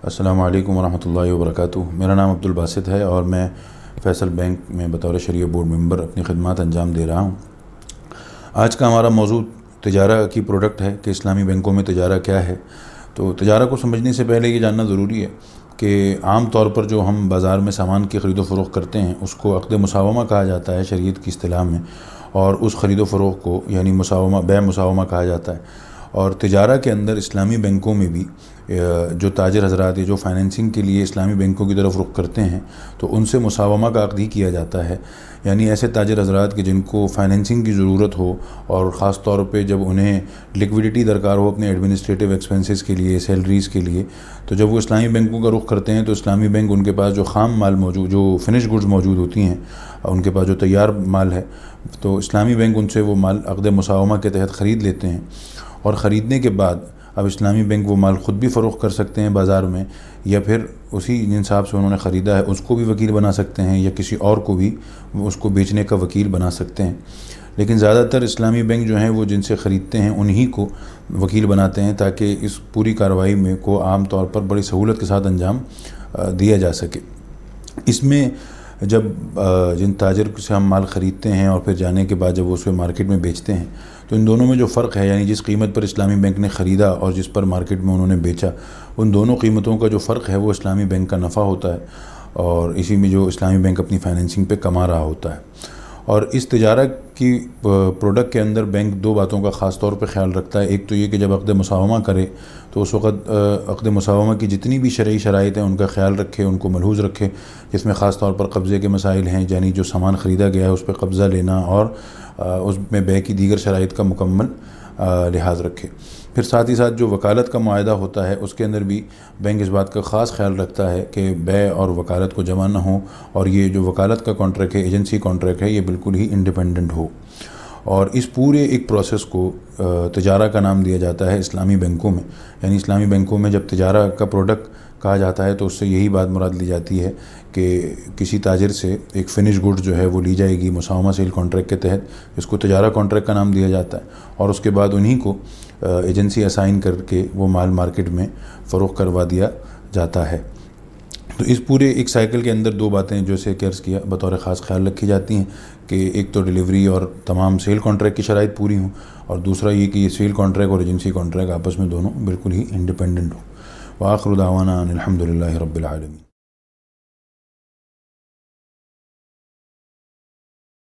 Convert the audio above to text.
السلام علیکم ورحمۃ اللہ وبرکاتہ۔ میرا نام عبدالباسط ہے اور میں فیصل بینک میں بطور شریعہ بورڈ ممبر اپنی خدمات انجام دے رہا ہوں۔ آج کا ہمارا موضوع تجارہ کی پروڈکٹ ہے کہ اسلامی بینکوں میں تجارہ کیا ہے۔ تو تجارہ کو سمجھنے سے پہلے یہ جاننا ضروری ہے کہ عام طور پر جو ہم بازار میں سامان کی خرید و فروخت کرتے ہیں اس کو عقد مساومہ کہا جاتا ہے شریعت کی اصطلاح میں، اور اس خرید و فروخت کو یعنی بیع مساومہ کہا جاتا ہے۔ اور تجارہ کے اندر اسلامی بینکوں میں بھی جو تاجر حضرات جو فائنینسنگ کے لیے اسلامی بینکوں کی طرف رخ کرتے ہیں تو ان سے مساومہ کا عقد ہی کیا جاتا ہے، یعنی ایسے تاجر حضرات کہ جن کو فائنینسنگ کی ضرورت ہو اور خاص طور پہ جب انہیں لکوڈیٹی درکار ہو اپنے ایڈمنسٹریٹو ایکسپنسز کے لیے، سیلریز کے لیے، تو جب وہ اسلامی بینکوں کا رخ کرتے ہیں تو اسلامی بینک ان کے پاس جو خام مال موجود، جو فنش گڈز موجود ہوتی ہیں، ان کے پاس جو تیار مال ہے، تو اسلامی بینک ان سے وہ مال عقد مساومہ کے تحت خرید لیتے ہیں۔ اور خریدنے کے بعد اب اسلامی بینک وہ مال خود بھی فروخت کر سکتے ہیں بازار میں، یا پھر اسی انصاب سے انہوں نے خریدا ہے اس کو بھی وکیل بنا سکتے ہیں، یا کسی اور کو بھی اس کو بیچنے کا وکیل بنا سکتے ہیں۔ لیکن زیادہ تر اسلامی بینک جو ہیں وہ جن سے خریدتے ہیں انہی کو وکیل بناتے ہیں تاکہ اس پوری کارروائی میں کو عام طور پر بڑی سہولت کے ساتھ انجام دیا جا سکے۔ اس میں جب جن تاجر سے ہم مال خریدتے ہیں اور پھر جانے کے بعد جب وہ اسے مارکیٹ میں بیچتے ہیں تو ان دونوں میں جو فرق ہے، یعنی جس قیمت پر اسلامی بینک نے خریدا اور جس پر مارکیٹ میں انہوں نے بیچا، ان دونوں قیمتوں کا جو فرق ہے وہ اسلامی بینک کا نفع ہوتا ہے، اور اسی میں جو اسلامی بینک اپنی فائنینسنگ پہ کما رہا ہوتا ہے۔ اور اس تجارت کی پروڈکٹ کے اندر بینک دو باتوں کا خاص طور پہ خیال رکھتا ہے۔ ایک تو یہ کہ جب عقد مساومہ کرے تو اس وقت عقد مساومہ کی جتنی بھی شرعی شرائط ہیں ان کا خیال رکھے، ان کو ملحوظ رکھے، جس میں خاص طور پر قبضے کے مسائل ہیں، یعنی جو سامان خریدا گیا ہے اس پہ قبضہ لینا، اور اس میں بیع کی دیگر شرائط کا مکمل لحاظ رکھے۔ پھر ساتھ ہی ساتھ جو وکالت کا معاہدہ ہوتا ہے اس کے اندر بھی بینک اس بات کا خاص خیال رکھتا ہے کہ بیع اور وکالت کو جمع نہ ہو، اور یہ جو وکالت کا کانٹریکٹ ہے، ایجنسی کانٹریکٹ ہے، یہ بالکل ہی انڈیپینڈنٹ ہو۔ اور اس پورے ایک پروسیس کو تجارہ کا نام دیا جاتا ہے اسلامی بینکوں میں، یعنی اسلامی بینکوں میں جب تجارہ کا پروڈکٹ کہا جاتا ہے تو اس سے یہی بات مراد لی جاتی ہے کہ کسی تاجر سے ایک فنش گڈ جو ہے وہ لی جائے گی مساومہ سیل کانٹریکٹ کے تحت، اس کو تجارہ کانٹریکٹ کا نام دیا جاتا ہے، اور اس کے بعد انہی کو ایجنسی اسائن کر کے وہ مال مارکیٹ میں فروخت کروا دیا جاتا ہے۔ تو اس پورے ایک سائیکل کے اندر دو باتیں جیسے کہ عرض کیا بطور خاص خیال رکھی جاتی ہیں کہ ایک تو ڈیلیوری اور تمام سیل کانٹریکٹ کی شرائط پوری ہوں، اور دوسرا یہ کہ یہ سیل کانٹریکٹ اور ایجنسی کانٹریکٹ آپس میں دونوں بالکل ہی انڈیپینڈنٹ ہوں۔ وآخر دعوانا ان الحمد للہ رب العالمین۔